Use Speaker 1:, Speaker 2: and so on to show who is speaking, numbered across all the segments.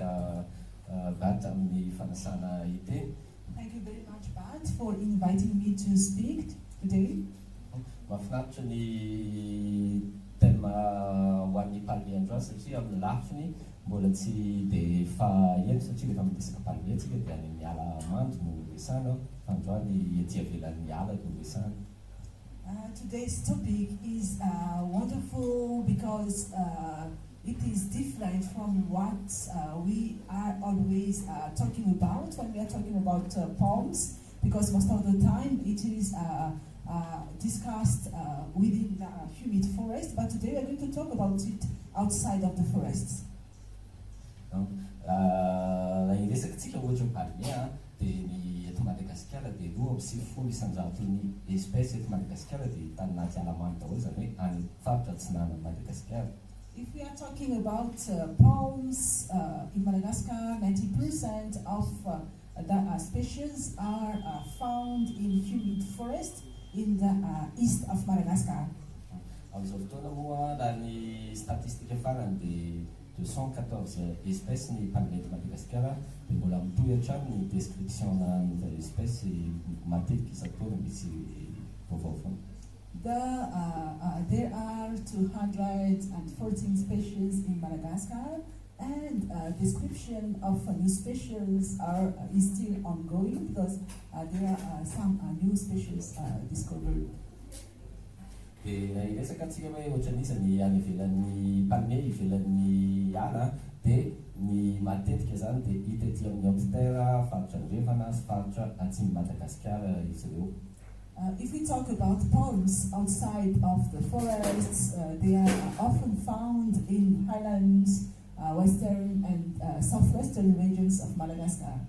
Speaker 1: antsika Bat amin'ny fanasana iteny.
Speaker 2: Thank you very much, Bat, for inviting me to speak today.
Speaker 1: Mahafinaritra ny tema ho an'ny palmier androany satria amin'ny lafiny mbola tsy dia faheno satria rehefa miresaka palmier tsika dia any amin'ny ala mando no resana fa androany ety avelan'ny ala no resana.
Speaker 2: Today's topic is wonderful because it is different from what we are always talking about when we are talking about palms, because most of the time it is discussed within the humid forest, but today we are going to talk about it outside of the forests.
Speaker 1: Iresakantsika ohatra palmier dia ny eto Madagasikara dia 2.7 isanjaton'ny espèce eto Madagasikara dia tany anaty ala mando daholo zany hoe any faritra atsinanan'ny Madagasikara.
Speaker 2: If we are talking about palms in Madagascar, 90% of the species are found in humid forest in the east of Madagascar.
Speaker 1: Amin'izao fotoana moa raha ny statistika farany dia 214 espèces ny palmier eto Madagasikara dia mbola mitohy hatrany ny description ny espèce matetika isan-taona misy vaovao foana.
Speaker 2: There are 214 species in Madagascar, and description of new species is still ongoing because there are some new species discovered.
Speaker 1: Dia iresaka antsika hoe ohatran'izany any ivelan'ny palmier ivelan'ny ala dia ny matetika zany dia hita ety amin'ny haute-terre, faritra andrefana sy faritra atsimby Madagasikara izy ireo.
Speaker 2: If we talk about palms outside of the forests, they are often found in highlands, western and southwestern regions of Madagascar.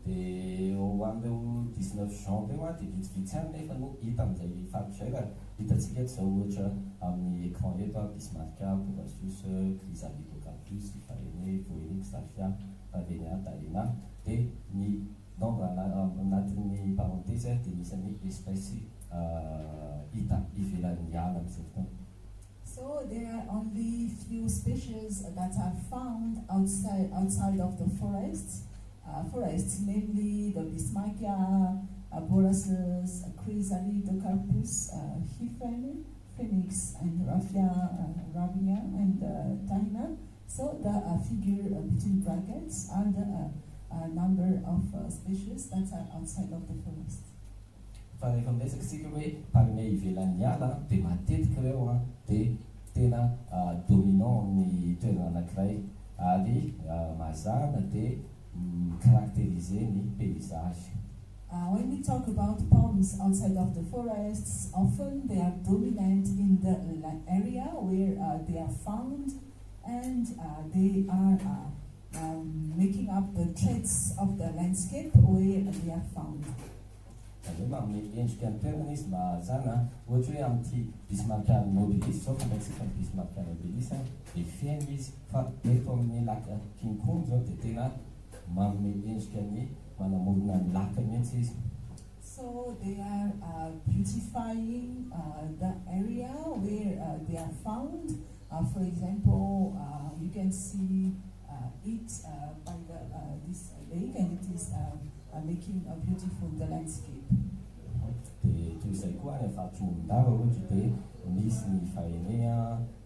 Speaker 1: Dia ho amin'ireo 19 Jean teo dia vitsivitsy ihany nefa no hita amin'izay faritra izay raha hitantsika eto izao ohatra amin'ny écran eto Bismarcka, Caucasus, Chrysalidocarbus, Pharéné, Phoenix, Saphia, Pavenia, Daina dia ny nombre anatin'ny parenthèse dia misy espèce hita ivelan'ny ala amin'izay fotoana.
Speaker 2: So there are only few species that are found outside of the forests, namely the Bismarcka, Borassus, Chrysalidocarbus, Hyphen, Phoenix, and Raphia, Rabinia, and Taina. So the figure between brackets are the number of species that are outside of the forest.
Speaker 1: Fa rehefa miresaka tsika hoe palmier ivelan'ny ala dia matetika ireo dia tena dominant ny toerana anankiray ary mazana dia caractériser ny paysage.
Speaker 2: When we talk about palms outside of the forests, often they are dominant in the area where they are found, and they are making up the traits of the landscape where they are found.
Speaker 1: Manome endrika ny toerana izy mazana ohatra hoe amin'ity Bismarcka nobilis zao fantatsika ny Bismarcka nobilis dia fiaina izy fa eto amin'ny laka Kinkony zao dia tena manome endrika ny manamorona ny laka mihitsy izy.
Speaker 2: So they are beautifying the area where they are found. For example, you can see it by this lake, and it is making a beautiful the landscape.
Speaker 1: Dia toy izay koa any avarotry Mondava ohatra dia misy ny Pharéné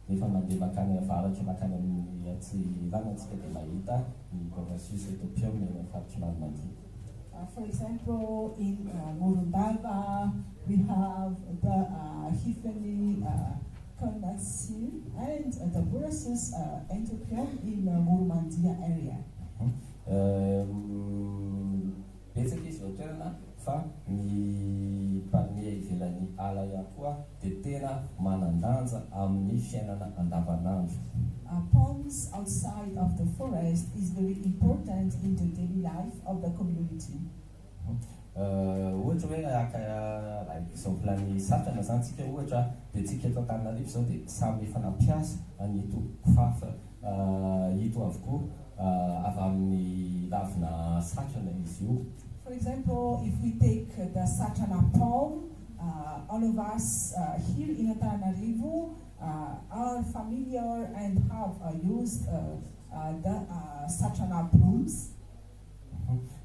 Speaker 1: rehefa mandeha makany avaratra makany amin'ny atsirana antsika dia mahita ny Caucasus Ethiopium ny avarotry manomandidy.
Speaker 2: For example, in Morondava, we have the Hypheny Condaxil and the Borassus Ethiopium in Murumandia area.
Speaker 1: Betsaka izy ao toerana fa ny palmier ivelan'ny ala ihany koa dia tena manan-danja amin'ny fiainana andavanandro.
Speaker 2: Palms outside of the forest is very important in the daily life of the community.
Speaker 1: Ohatra hoe exemple ny satrana zany tsika ohatra dia tsika eto Antananarivo zao dia samy efa nampiasa an'ito kifafa hito avokoa avy amin'ny ravina satrana izy io.
Speaker 2: For example, if we take the satrana palm, all of us here in Antananarivo are familiar and have used the Sachana brooms.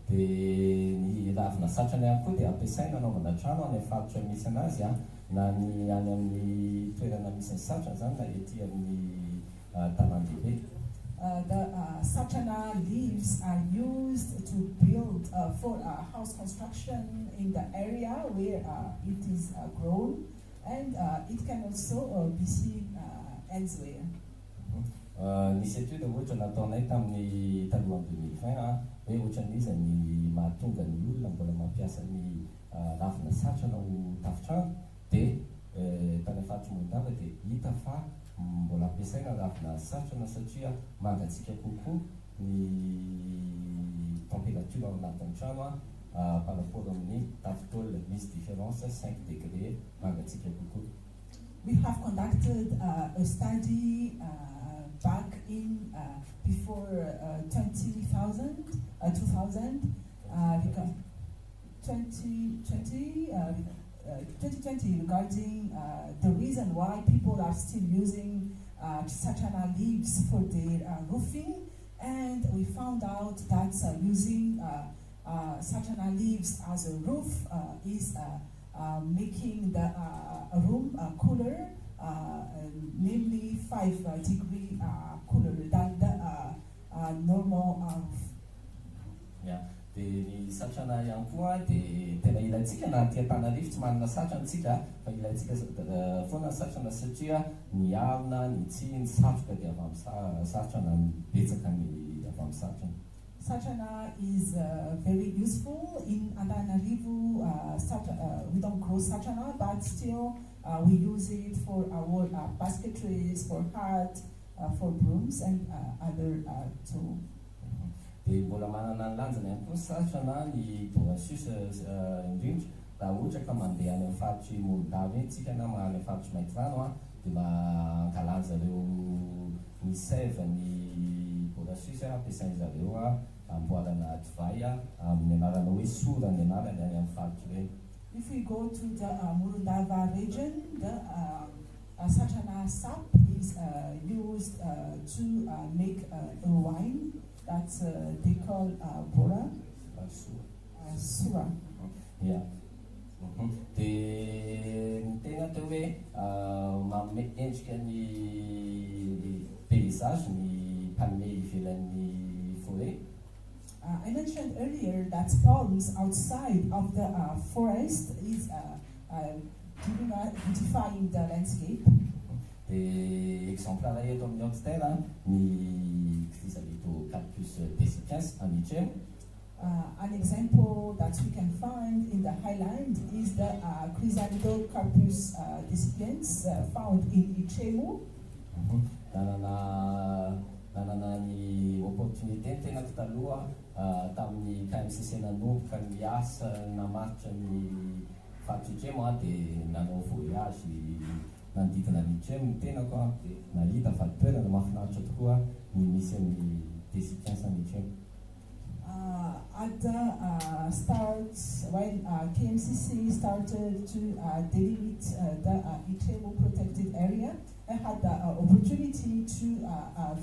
Speaker 1: Dia ny ravina satrana ihany koa dia ampiasaina anaovana trano any amin'ny faritra misy anazy na ny any amin'ny toerana misy ny satrana zany na ety amin'ny tanan-dehibe.
Speaker 2: The Sachana leaves are used to build for house construction in the area where it is grown, and it can also be seen elsewhere.
Speaker 1: Nisy etude ohatra nataonay tamin'ny talohan'ny 2020 hoe ohatran'izy ny mahatonga ny olona mbola mampiasa ny ravina satrana ho tafitrano dia tany faritra Mondava dia hita fa mbola ampiasaina ravina satrana satria mangatsika kokoa ny température ao anatin'ny trano par rapport amin'ny tafitôle misy différence 5 degré mangatsika kokoa.
Speaker 2: We have conducted a study back in before 2020 regarding the reason why people are still using Sachana leaves for their roofing, and we found out that using Sachana leaves as a roof is making the room cooler, namely 5 degrees cooler than the normal roof.
Speaker 1: Yeah. Dia ny satrana ihany koa dia tena ilaintsika na aty Antananarivo tsy manana satrana tsika fa ilaintsika foana satrana satria ny arona, ny tsihy, ny satroka dia avy amin'ny satrana betsaka ny avy amin'ny satrana.
Speaker 2: Sachana is very useful in Antananarivo. We don't grow Sachana, but still we use it for our basketries, for hat, for brooms, and other tools.
Speaker 1: Dia mbola manana ny lanjany ihany koa satrana ny Boasus indrindra raha ohatra ka mandeha any amin'ny faritry Mondava eny tsika na any amin'ny faritry Maitrano dia mankalanja ireo ny sève ny Boasus ampiasain'izareo amboarana divay amin'ny anarana hoe sora ny anarany any amin'ny faritry ireny.
Speaker 2: If we go to the Morondava region, the Sachana sap is used to make a wine that they call Bora. Sura.
Speaker 1: Yeah. Dia ny tena teo hoe manome endrika ny paysage ny palmier ivelan'ny forêt.
Speaker 2: I mentioned earlier that palms outside of the forest is beautifying the landscape.
Speaker 1: Dia exemplaire eto amin'ny Oxter ny Chrysalidocarbus dessicans a Mijoro.
Speaker 2: An example that we can find in the highland is the Chrysalidocarbus dessicans found in Ichemu.
Speaker 1: Nanana ny opportunité tena taloha tamin'ny KMCC nanomboka ny asa namaritra ny faritra Ichemo dia nanao voyage nandidina ny Ichemo ny tenako dia nahita fa toerana mahafinaritra tokoa ny misy amin'ny dessicans any Ichemo.
Speaker 2: At the start, when KMCC started to delimit the Ichemo protected area, I had the opportunity to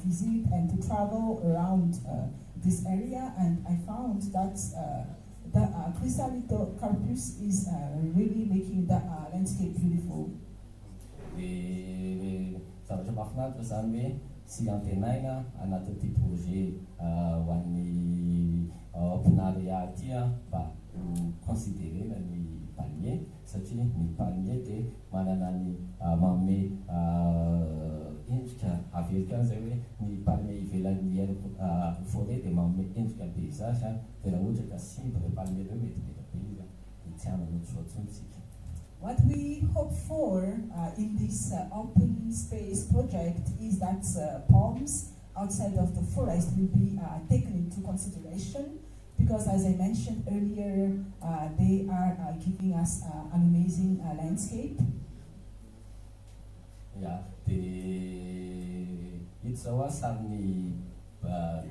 Speaker 2: visit and to travel around this area, and I found that the Chrysalidocarbus is really making the landscape beautiful.
Speaker 1: Zavatra mahafinaritra zany hoe sy antenaina anatin'ity projet ho an'ny Pinaria aty mba considérena ny palmier satria ny palmier dia manana ny manome endrika averika zay hoe ny palmier ivelan'ny forêt dia manome endrika paysage dia raha ohatra ka simba ireo palmier ireo mety be itianana ohatrohatsontsika.
Speaker 2: What we hope for in this open space project is that palms outside of the forest will be taken into consideration, because as I mentioned earlier, they are giving us an amazing landscape.
Speaker 1: Yeah, ito zao sarin'ny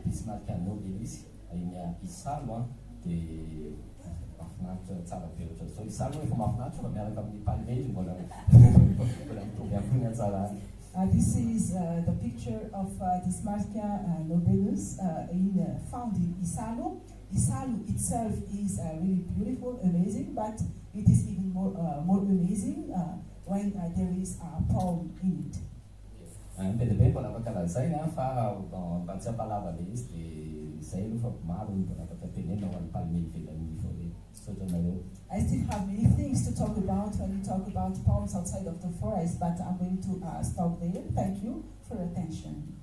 Speaker 1: Bismarck Nobelis iny isalo dia mahafinaritra tsara be ohatr'izao. Isalo efa mahafinaritra fa miaraka amin'ny palmier izy mbola mitovy amin'ny tsara.
Speaker 2: This is the picture of Dismarchia nobelus found in Isalu. Isalu itself is really beautiful, amazing, but it is even more amazing when there is a palm in it.
Speaker 1: Pwede ba mbola pagkalazaina fa mba tsy hampalava le izy dia izay aloha fa maro mbola afaka tenena ho an'ny palmier ivelan'ny forêt tsotranaireo.
Speaker 2: I still have many things to talk about when we talk about palms outside of the forest, but I'm going to stop there. Thank you for your attention.